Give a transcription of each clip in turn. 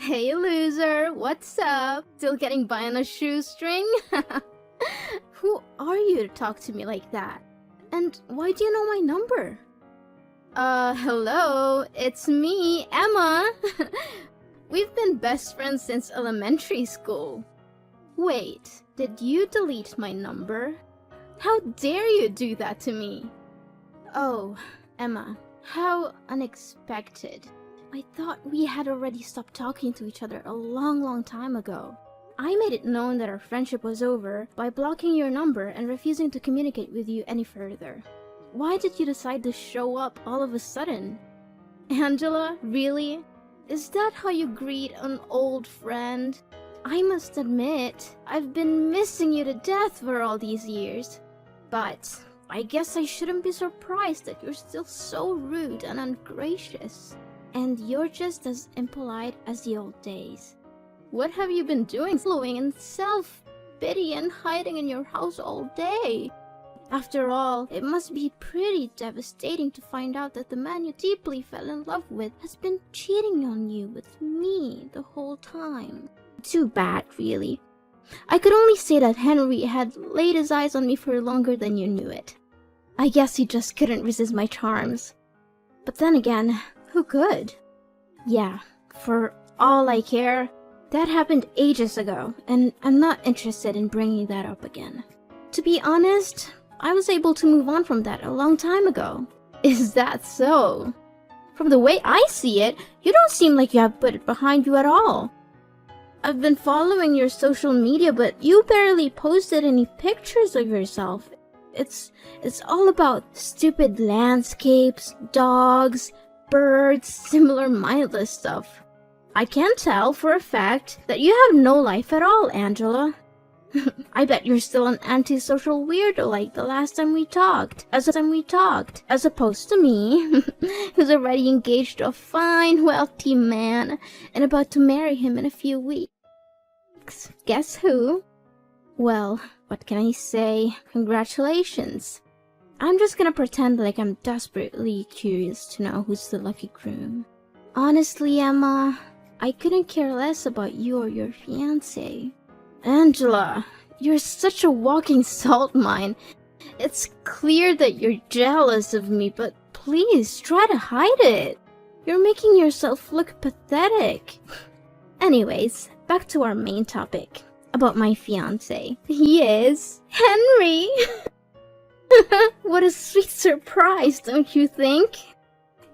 Hey loser, what's up? Still getting by on a shoestring? Who are you to talk to me like that? And why do you know my number? Hello, it's me, Emma. We've been best friends since elementary school. Wait, did you delete my number? How dare you do that to me? Oh, Emma, how unexpected. I thought we had already stopped talking to each other a long time ago. I made it known that our friendship was over by blocking your number and refusing to communicate with you any further. Why did you decide to show up all of a sudden? Angela, really? Is that how you greet an old friend? I must admit, I've been missing you to death for all these years. But I guess I shouldn't be surprised that you're still so rude and ungracious. And you're just as impolite as the old days. What have you been doing, flowing in self-pity and hiding in your house all day? After all, it must be pretty devastating to find out that the man you deeply fell in love with has been cheating on you with me the whole time. Too bad, really. I could only say that Henry had laid his eyes on me for longer than you knew it. I guess he just couldn't resist my charms. But then again, who could? Yeah, for all I care, that happened ages ago, and I'm not interested in bringing that up again. To be honest, I was able to move on from that a long time ago. Is that so? From the way I see it, you don't seem like you have put it behind you at all. I've been following your social media, but you barely posted any pictures of yourself. It's all about stupid landscapes, dogs, birds, similar mindless stuff. I can tell for a fact that you have no life at all, Angela. I bet you're still an antisocial weirdo like the last time we talked, as opposed to me, who's already engaged to a fine, wealthy man and about to marry him in a few weeks. Guess who? Well, what can I say? Congratulations. I'm just gonna pretend like I'm desperately curious to know who's the lucky groom. Honestly, Emma, I couldn't care less about you or your fiancé. Angela, you're such a walking salt mine. It's clear that you're jealous of me, but please try to hide it. You're making yourself look pathetic. Anyways, back to our main topic, about my fiancé. He is Henry. What a sweet surprise, don't you think?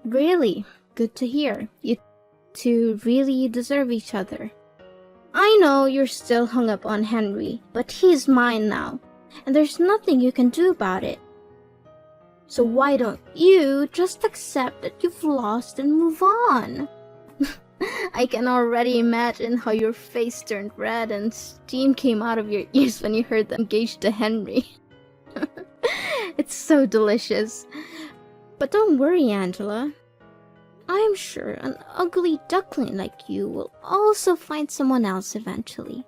Really, good to hear. You two really deserve each other. I know you're still hung up on Henry, but he's mine now, and there's nothing you can do about it. So why don't you just accept that you've lost and move on? I can already imagine how your face turned red and steam came out of your ears when you heard them engaged to Henry. It's so delicious. But don't worry, Angela. I'm sure an ugly duckling like you will also find someone else eventually.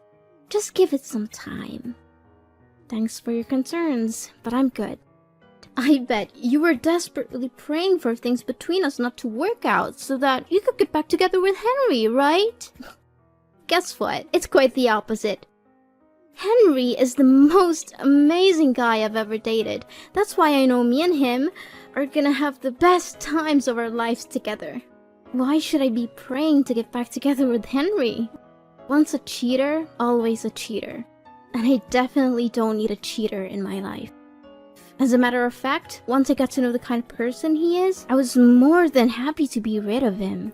Just give it some time. Thanks for your concerns, but I'm good. I bet you were desperately praying for things between us not to work out so that you could get back together with Henry, right? Guess what? It's quite the opposite. Henry is the most amazing guy I've ever dated. That's why I know me and him are gonna have the best times of our lives together. Why should I be praying to get back together with Henry? Once a cheater, always a cheater. And I definitely don't need a cheater in my life. As a matter of fact, once I got to know the kind of person he is, I was more than happy to be rid of him.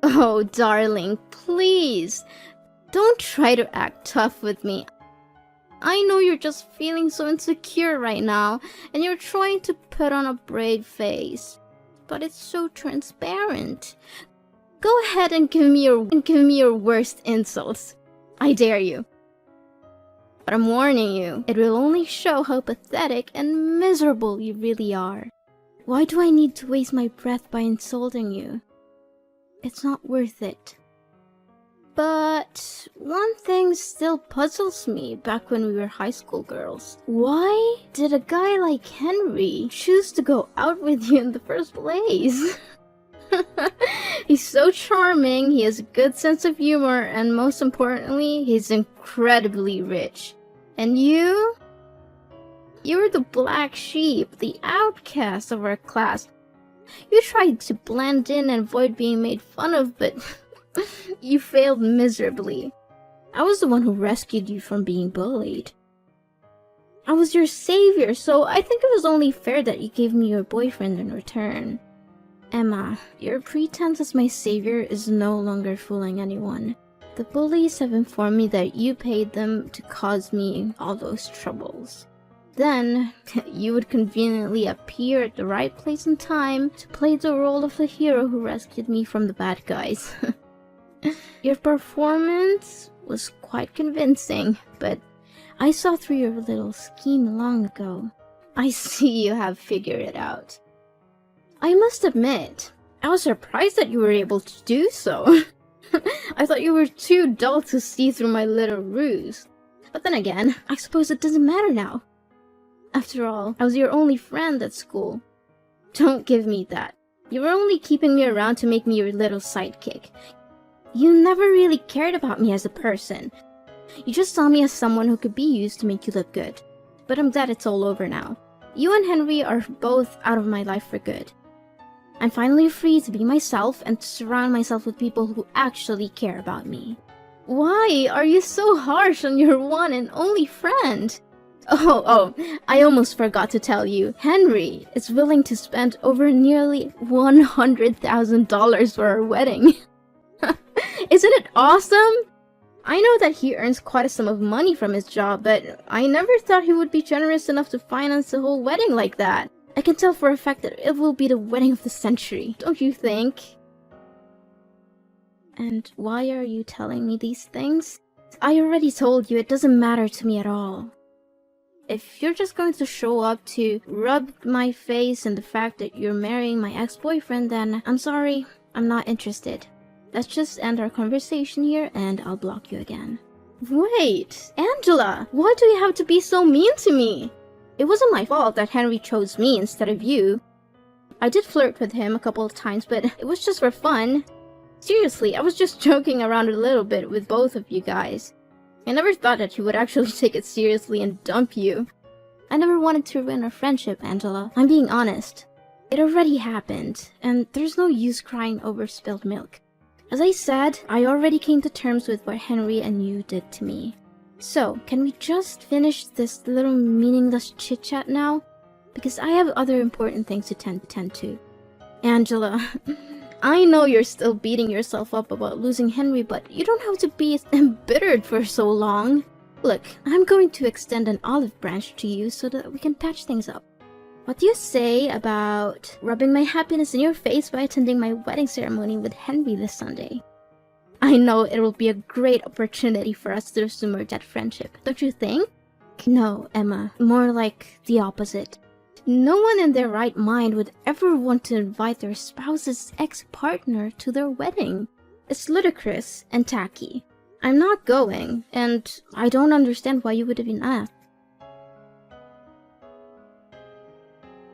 Oh, darling, please. Don't try to act tough with me. I know you're just feeling so insecure right now, and you're trying to put on a brave face. But it's so transparent. Go ahead and give me your worst insults. I dare you. But I'm warning you, it will only show how pathetic and miserable you really are. Why do I need to waste my breath by insulting you? It's not worth it. But one thing still puzzles me back when we were high school girls. Why did a guy like Henry choose to go out with you in the first place? He's so charming, he has a good sense of humor, and most importantly, he's incredibly rich. And you? You're the black sheep, the outcast of our class. You tried to blend in and avoid being made fun of, but you failed miserably. I was the one who rescued you from being bullied. I was your savior, so I think it was only fair that you gave me your boyfriend in return. Emma, your pretense as my savior is no longer fooling anyone. The bullies have informed me that you paid them to cause me all those troubles. Then, you would conveniently appear at the right place and time to play the role of the hero who rescued me from the bad guys. Your performance was quite convincing, but I saw through your little scheme long ago. I see you have figured it out. I must admit, I was surprised that you were able to do so. I thought you were too dull to see through my little ruse. But then again, I suppose it doesn't matter now. After all, I was your only friend at school. Don't give me that. You were only keeping me around to make me your little sidekick. You never really cared about me as a person. You just saw me as someone who could be used to make you look good. But I'm glad it's all over now. You and Henry are both out of my life for good. I'm finally free to be myself and to surround myself with people who actually care about me. Why are you so harsh on your one and only friend? Oh, I almost forgot to tell you. Henry is willing to spend over nearly $100,000 for our wedding. Isn't it awesome? I know that he earns quite a sum of money from his job, but I never thought he would be generous enough to finance the whole wedding like that. I can tell for a fact that it will be the wedding of the century, don't you think? And why are you telling me these things? I already told you it doesn't matter to me at all. If you're just going to show up to rub my face in the fact that you're marrying my ex-boyfriend, then I'm sorry, I'm not interested. Let's just end our conversation here and I'll block you again. Wait, Angela, why do you have to be so mean to me? It wasn't my fault that Henry chose me instead of you. I did flirt with him a couple of times, but it was just for fun. Seriously, I was just joking around a little bit with both of you guys. I never thought that he would actually take it seriously and dump you. I never wanted to ruin our friendship, Angela. I'm being honest. It already happened, and there's no use crying over spilled milk. As I said, I already came to terms with what Henry and you did to me. So, can we just finish this little meaningless chit-chat now? Because I have other important things to tend to. Angela, I know you're still beating yourself up about losing Henry, but you don't have to be embittered for so long. Look, I'm going to extend an olive branch to you so that we can patch things up. What do you say about rubbing my happiness in your face by attending my wedding ceremony with Henry this Sunday? I know it will be a great opportunity for us to resume our dead friendship, don't you think? No, Emma, more like the opposite. No one in their right mind would ever want to invite their spouse's ex-partner to their wedding. It's ludicrous and tacky. I'm not going, and I don't understand why you would have been asked.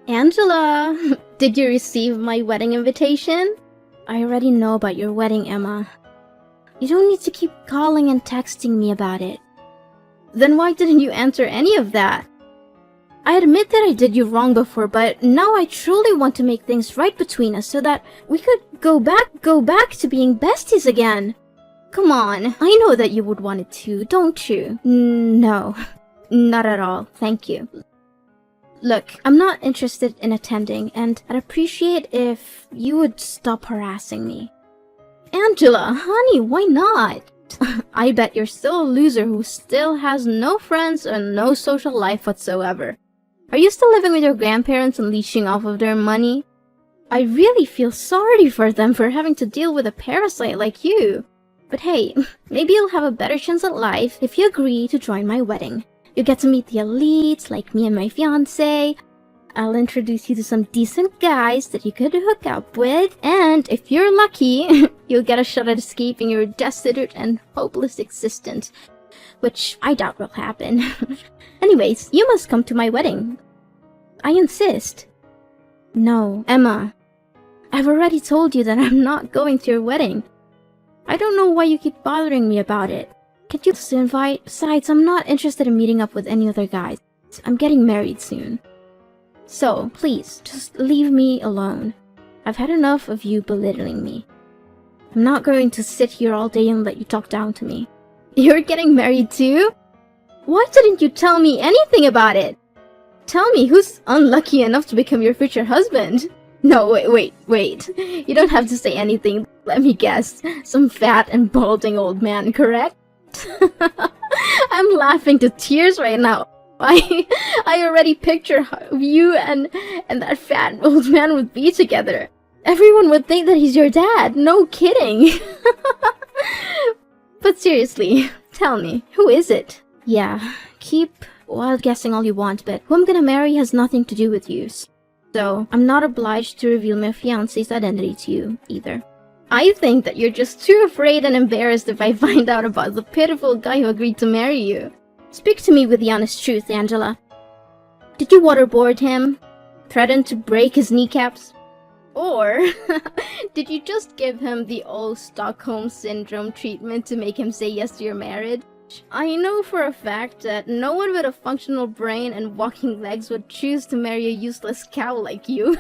Angela, did you receive my wedding invitation? I already know about your wedding, Emma. You don't need to keep calling and texting me about it. Then why didn't you answer any of that? I admit that I did you wrong before, but now I truly want to make things right between us so that we could go back to being besties again. Come on, I know that you would want it too, don't you? No, not at all, thank you. Look, I'm not interested in attending, and I'd appreciate if you would stop harassing me. Angela, honey, why not? I bet you're still a loser who still has no friends and no social life whatsoever. Are you still living with your grandparents and leeching off of their money? I really feel sorry for them for having to deal with a parasite like you. But hey, maybe you'll have a better chance at life if you agree to join my wedding. You get to meet the elites like me and my fiancé. I'll introduce you to some decent guys that you could hook up with, and if you're lucky, you'll get a shot at escaping your destitute and hopeless existence, which I doubt will happen. Anyways, you must come to my wedding. I insist. No, Emma. I've already told you that I'm not going to your wedding. I don't know why you keep bothering me about it. Can't you just invite? Besides, I'm not interested in meeting up with any other guys. I'm getting married soon. So, please, just leave me alone. I've had enough of you belittling me. I'm not going to sit here all day and let you talk down to me. You're getting married too? Why didn't you tell me anything about it? Tell me who's unlucky enough to become your future husband. No, wait. You don't have to say anything. Let me guess. Some fat and balding old man, correct? I'm laughing to tears right now. I already picture how you and that fat old man would be together. Everyone would think that he's your dad. No kidding. But seriously, tell me, who is it? Yeah, keep wild guessing all you want, but who I'm gonna marry has nothing to do with you. So, I'm not obliged to reveal my fiancé's identity to you, either. I think that you're just too afraid and embarrassed if I find out about the pitiful guy who agreed to marry you. Speak to me with the honest truth, Angela. Did you waterboard him? Threaten to break his kneecaps? Or did you just give him the old Stockholm Syndrome treatment to make him say yes to your marriage? I know for a fact that no one with a functional brain and walking legs would choose to marry a useless cow like you.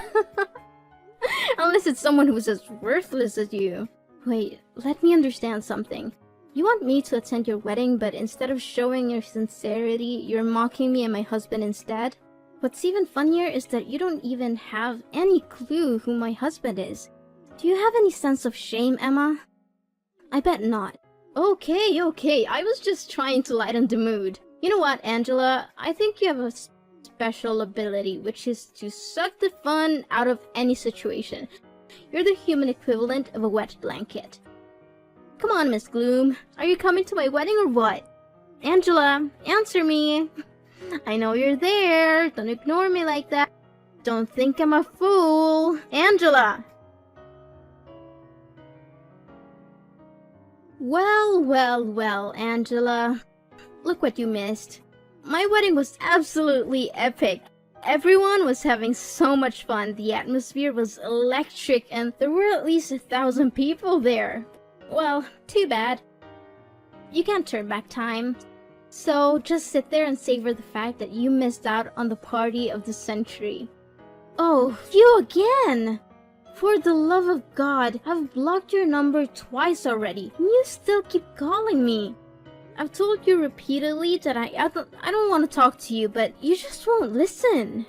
Unless it's someone who's as worthless as you. Wait, let me understand something. You want me to attend your wedding, but instead of showing your sincerity, you're mocking me and my husband instead? What's even funnier is that you don't even have any clue who my husband is. Do you have any sense of shame, Emma? I bet not. Okay, I was just trying to lighten the mood. You know what, Angela? I think you have a special ability, which is to suck the fun out of any situation. You're the human equivalent of a wet blanket. Come on, Miss Gloom. Are you coming to my wedding or what? Angela, answer me. I know you're there. Don't ignore me like that. Don't think I'm a fool. Angela! Well, Angela. Look what you missed. My wedding was absolutely epic. Everyone was having so much fun. The atmosphere was electric and there were at least 1,000 people there. Well, too bad. You can't turn back time. So just sit there and savor the fact that you missed out on the party of the century. Oh, you again! For the love of God, I've blocked your number twice already, and you still keep calling me. I've told you repeatedly that I don't want to talk to you, but you just won't listen.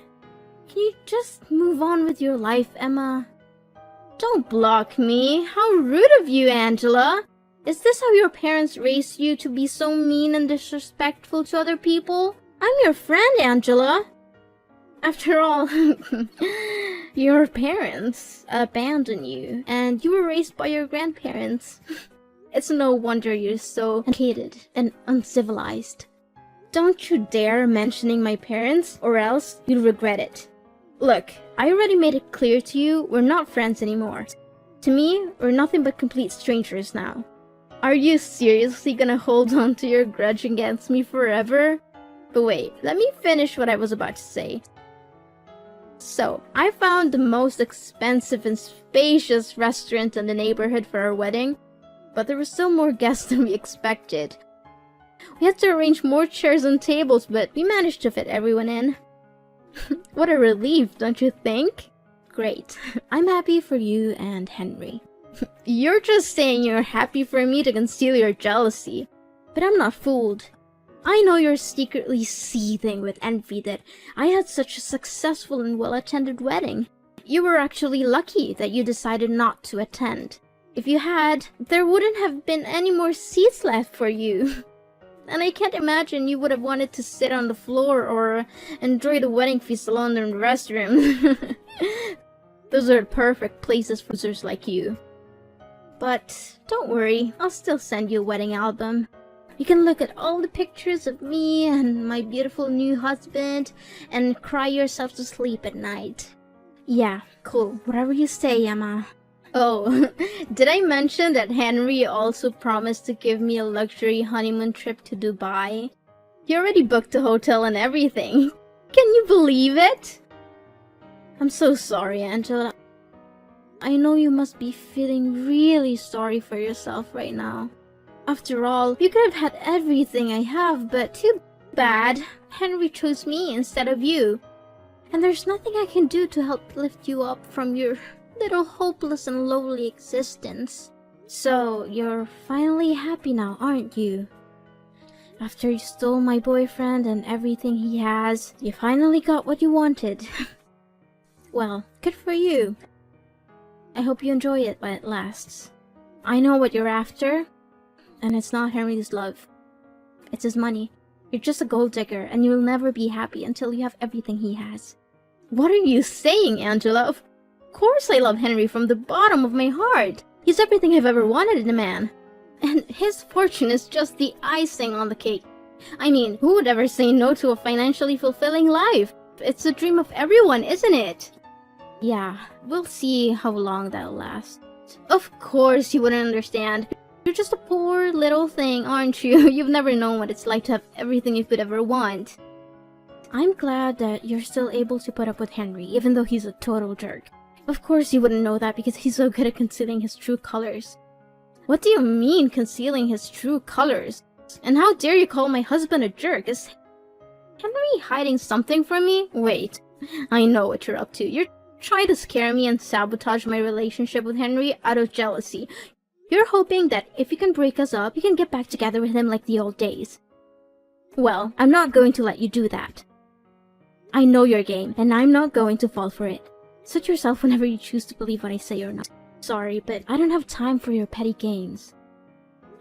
Can you just move on with your life, Emma? Don't block me. How rude of you, Angela. Is this how your parents raised you, to be so mean and disrespectful to other people? I'm your friend, Angela. After all, your parents abandoned you, and you were raised by your grandparents. It's no wonder you're so hated and uncivilized. Don't you dare mentioning my parents, or else you'll regret it. Look, I already made it clear to you, we're not friends anymore. To me, we're nothing but complete strangers now. Are you seriously gonna hold on to your grudge against me forever? But wait, let me finish what I was about to say. So, I found the most expensive and spacious restaurant in the neighborhood for our wedding, but there were still more guests than we expected. We had to arrange more chairs and tables, but we managed to fit everyone in. What a relief, don't you think? Great. I'm happy for you and Henry. You're just saying you're happy for me to conceal your jealousy. But I'm not fooled. I know you're secretly seething with envy that I had such a successful and well-attended wedding. You were actually lucky that you decided not to attend. If you had, there wouldn't have been any more seats left for you. And I can't imagine you would have wanted to sit on the floor or enjoy the wedding feast alone in the restroom. Those are perfect places for losers like you. But don't worry, I'll still send you a wedding album. You can look at all the pictures of me and my beautiful new husband and cry yourself to sleep at night. Yeah, cool. Whatever you say, Emma. Oh, did I mention that Henry also promised to give me a luxury honeymoon trip to Dubai? He already booked a hotel and everything. Can you believe it? I'm so sorry, Angela. I know you must be feeling really sorry for yourself right now. After all, you could have had everything I have, but too bad. Henry chose me instead of you. And there's nothing I can do to help lift you up from your little hopeless and lowly existence. So, you're finally happy now, aren't you? After you stole my boyfriend and everything he has, you finally got what you wanted. Well, good for you. I hope you enjoy it while it lasts. I know what you're after, and it's not Henry's love. It's his money. You're just a gold digger, and you'll never be happy until you have everything he has. What are you saying, Angela? Of course I love Henry from the bottom of my heart. He's everything I've ever wanted in a man. And his fortune is just the icing on the cake. I mean, who would ever say no to a financially fulfilling life? It's the dream of everyone, isn't it? Yeah, we'll see how long that'll last. Of course you wouldn't understand. You're just a poor little thing, aren't you? You've never known what it's like to have everything you could ever want. I'm glad that you're still able to put up with Henry, even though he's a total jerk. Of course you wouldn't know that because he's so good at concealing his true colors. What do you mean, concealing his true colors? And how dare you call my husband a jerk? Is Henry hiding something from me? Wait, I know what you're up to. You're trying to scare me and sabotage my relationship with Henry out of jealousy. You're hoping that if you can break us up, you can get back together with him like the old days. Well, I'm not going to let you do that. I know your game, and I'm not going to fall for it. Suit yourself whenever you choose to believe what I say or not. Sorry, but I don't have time for your petty games.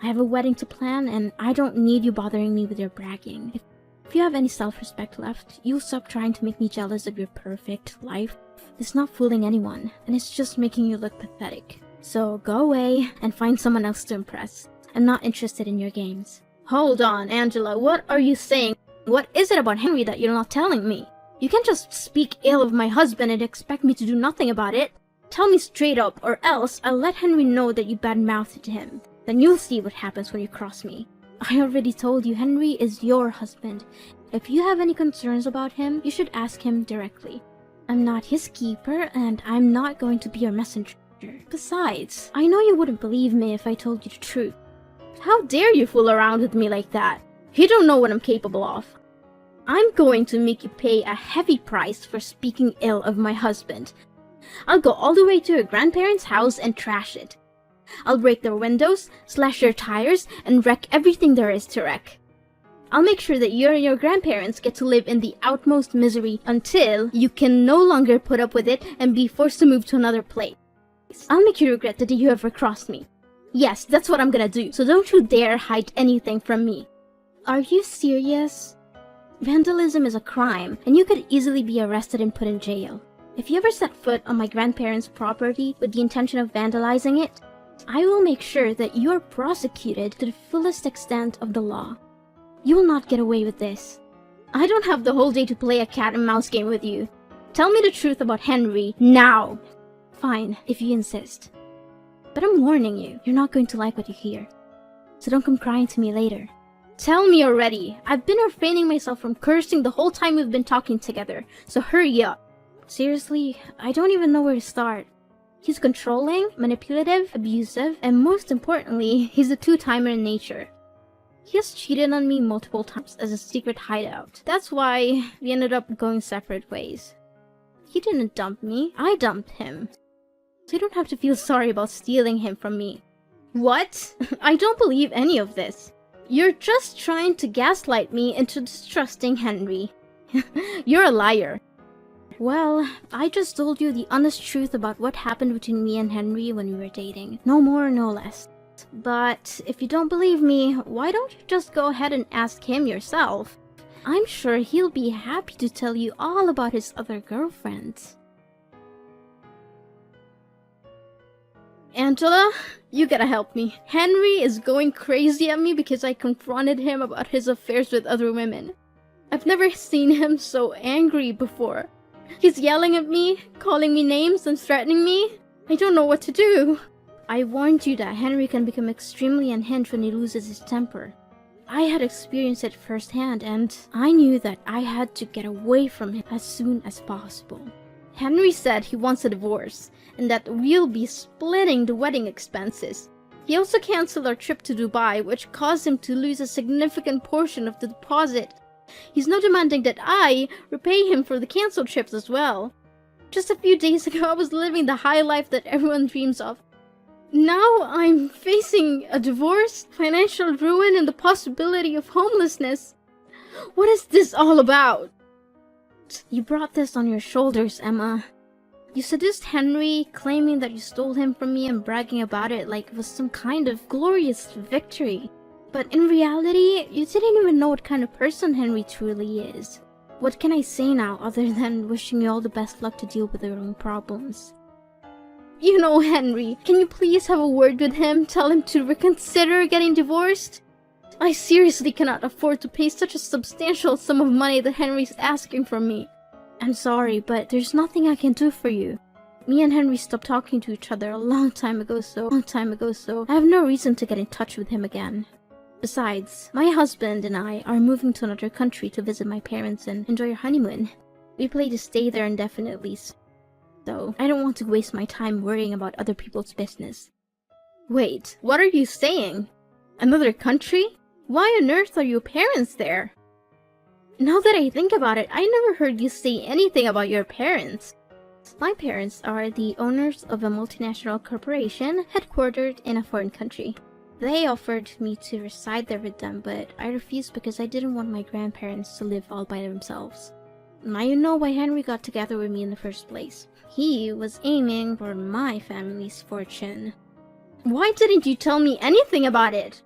I have a wedding to plan, and I don't need you bothering me with your bragging. If you have any self-respect left, you'll stop trying to make me jealous of your perfect life. It's not fooling anyone, and it's just making you look pathetic. So go away and find someone else to impress. I'm not interested in your games. Hold on, Angela, what are you saying? What is it about Henry that you're not telling me? You can't just speak ill of my husband and expect me to do nothing about it. Tell me straight up, or else I'll let Henry know that you bad-mouthed him. Then you'll see what happens when you cross me. I already told you Henry is your husband. If you have any concerns about him, you should ask him directly. I'm not his keeper, and I'm not going to be your messenger. Besides, I know you wouldn't believe me if I told you the truth. How dare you fool around with me like that? You don't know what I'm capable of. I'm going to make you pay a heavy price for speaking ill of my husband. I'll go all the way to your grandparents' house and trash it. I'll break their windows, slash their tires, and wreck everything there is to wreck. I'll make sure that you and your grandparents get to live in the utmost misery until you can no longer put up with it and be forced to move to another place. I'll make you regret the day you ever crossed me. Yes, that's what I'm gonna do, so don't you dare hide anything from me. Are you serious? Vandalism is a crime, and you could easily be arrested and put in jail. If you ever set foot on my grandparents' property with the intention of vandalizing it, I will make sure that you are prosecuted to the fullest extent of the law. You will not get away with this. I don't have the whole day to play a cat and mouse game with you. Tell me the truth about Henry, now! Fine, if you insist. But I'm warning you, you're not going to like what you hear. So don't come crying to me later. Tell me already! I've been refraining myself from cursing the whole time we've been talking together, so hurry up. Seriously, I don't even know where to start. He's controlling, manipulative, abusive, and most importantly, he's a two-timer in nature. He has cheated on me multiple times as a secret hideout. That's why we ended up going separate ways. He didn't dump me, I dumped him. So you don't have to feel sorry about stealing him from me. What? I don't believe any of this. You're just trying to gaslight me into distrusting Henry. You're a liar. Well, I just told you the honest truth about what happened between me and Henry when we were dating. No more, no less. But if you don't believe me, why don't you just go ahead and ask him yourself? I'm sure he'll be happy to tell you all about his other girlfriends. Angela, you gotta help me. Henry is going crazy at me because I confronted him about his affairs with other women. I've never seen him so angry before. He's yelling at me, calling me names, and threatening me. I don't know what to do. I warned you that Henry can become extremely unhinged when he loses his temper. I had experienced it firsthand, and I knew that I had to get away from him as soon as possible. Henry said he wants a divorce, and that we'll be splitting the wedding expenses. He also canceled our trip to Dubai, which caused him to lose a significant portion of the deposit. He's now demanding that I repay him for the cancelled trips as well. Just a few days ago, I was living the high life that everyone dreams of. Now I'm facing a divorce, financial ruin, and the possibility of homelessness. What is this all about? You brought this on your shoulders, Emma. You seduced Henry, claiming that you stole him from me and bragging about it like it was some kind of glorious victory. But in reality, you didn't even know what kind of person Henry truly is. What can I say now other than wishing you all the best luck to deal with your own problems? You know Henry, can you please have a word with him? Tell him to reconsider getting divorced? I seriously cannot afford to pay such a substantial sum of money that Henry's asking from me. I'm sorry, but there's nothing I can do for you. Me and Henry stopped talking to each other a long time ago, so I have no reason to get in touch with him again. Besides, my husband and I are moving to another country to visit my parents and enjoy our honeymoon. We plan to stay there indefinitely, so I don't want to waste my time worrying about other people's business. Wait, what are you saying? Another country? Why on earth are your parents there? Now that I think about it, I never heard you say anything about your parents. My parents are the owners of a multinational corporation headquartered in a foreign country. They offered me to reside there with them, but I refused because I didn't want my grandparents to live all by themselves. Now you know why Henry got together with me in the first place. He was aiming for my family's fortune. Why didn't you tell me anything about it?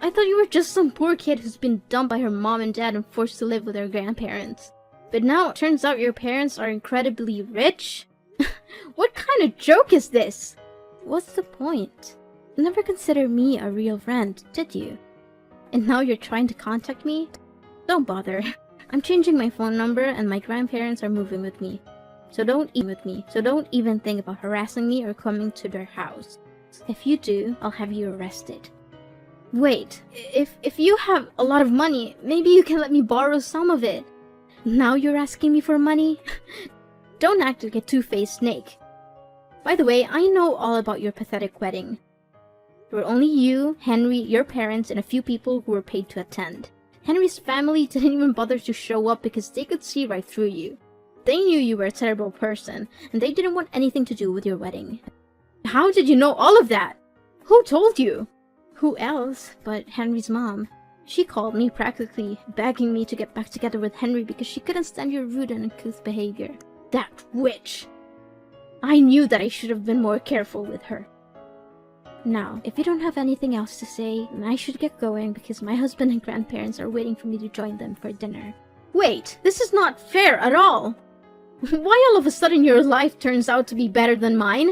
I thought you were just some poor kid who's been dumped by her mom and dad and forced to live with her grandparents. But now it turns out your parents are incredibly rich? What kind of joke is this? What's the point? You never considered me a real friend, did you? And now you're trying to contact me? Don't bother. I'm changing my phone number and my grandparents are moving with me. So don't even think about harassing me or coming to their house. If you do, I'll have you arrested. Wait, if you have a lot of money, maybe you can let me borrow some of it. Now you're asking me for money? Don't act like a two-faced snake. By the way, I know all about your pathetic wedding. There were only you, Henry, your parents, and a few people who were paid to attend. Henry's family didn't even bother to show up because they could see right through you. They knew you were a terrible person, and they didn't want anything to do with your wedding. How did you know all of that? Who told you? Who else but Henry's mom? She called me practically begging me to get back together with Henry because she couldn't stand your rude and uncouth behavior. That witch! I knew that I should have been more careful with her. Now, if you don't have anything else to say, then I should get going because my husband and grandparents are waiting for me to join them for dinner. Wait, this is not fair at all! Why all of a sudden your life turns out to be better than mine?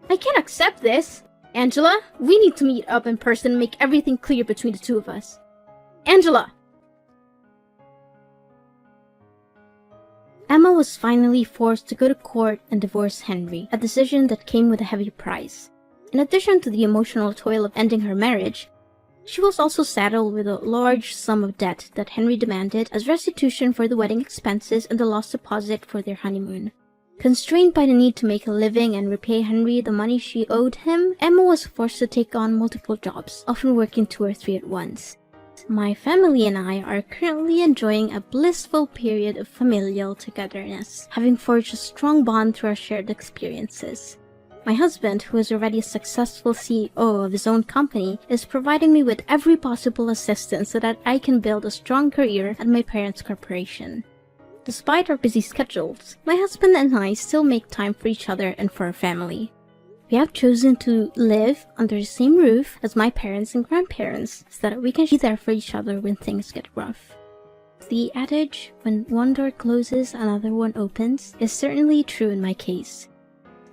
I can't accept this! Angela, we need to meet up in person and make everything clear between the two of us. Angela! Emma was finally forced to go to court and divorce Henry, a decision that came with a heavy price. In addition to the emotional toil of ending her marriage, she was also saddled with a large sum of debt that Henry demanded as restitution for the wedding expenses and the lost deposit for their honeymoon. Constrained by the need to make a living and repay Henry the money she owed him, Emma was forced to take on multiple jobs, often working 2 or 3 at once. My family and I are currently enjoying a blissful period of familial togetherness, having forged a strong bond through our shared experiences. My husband, who is already a successful CEO of his own company, is providing me with every possible assistance so that I can build a strong career at my parents' corporation. Despite our busy schedules, my husband and I still make time for each other and for our family. We have chosen to live under the same roof as my parents and grandparents so that we can be there for each other when things get rough. The adage, when one door closes, another one opens, is certainly true in my case.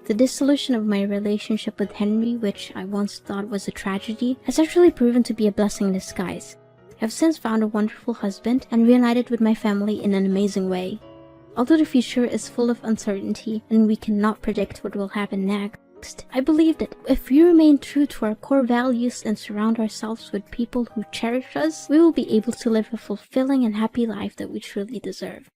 The dissolution of my relationship with Henry, which I once thought was a tragedy, has actually proven to be a blessing in disguise. I have since found a wonderful husband and reunited with my family in an amazing way. Although the future is full of uncertainty and we cannot predict what will happen next, I believe that if we remain true to our core values and surround ourselves with people who cherish us, we will be able to live a fulfilling and happy life that we truly deserve.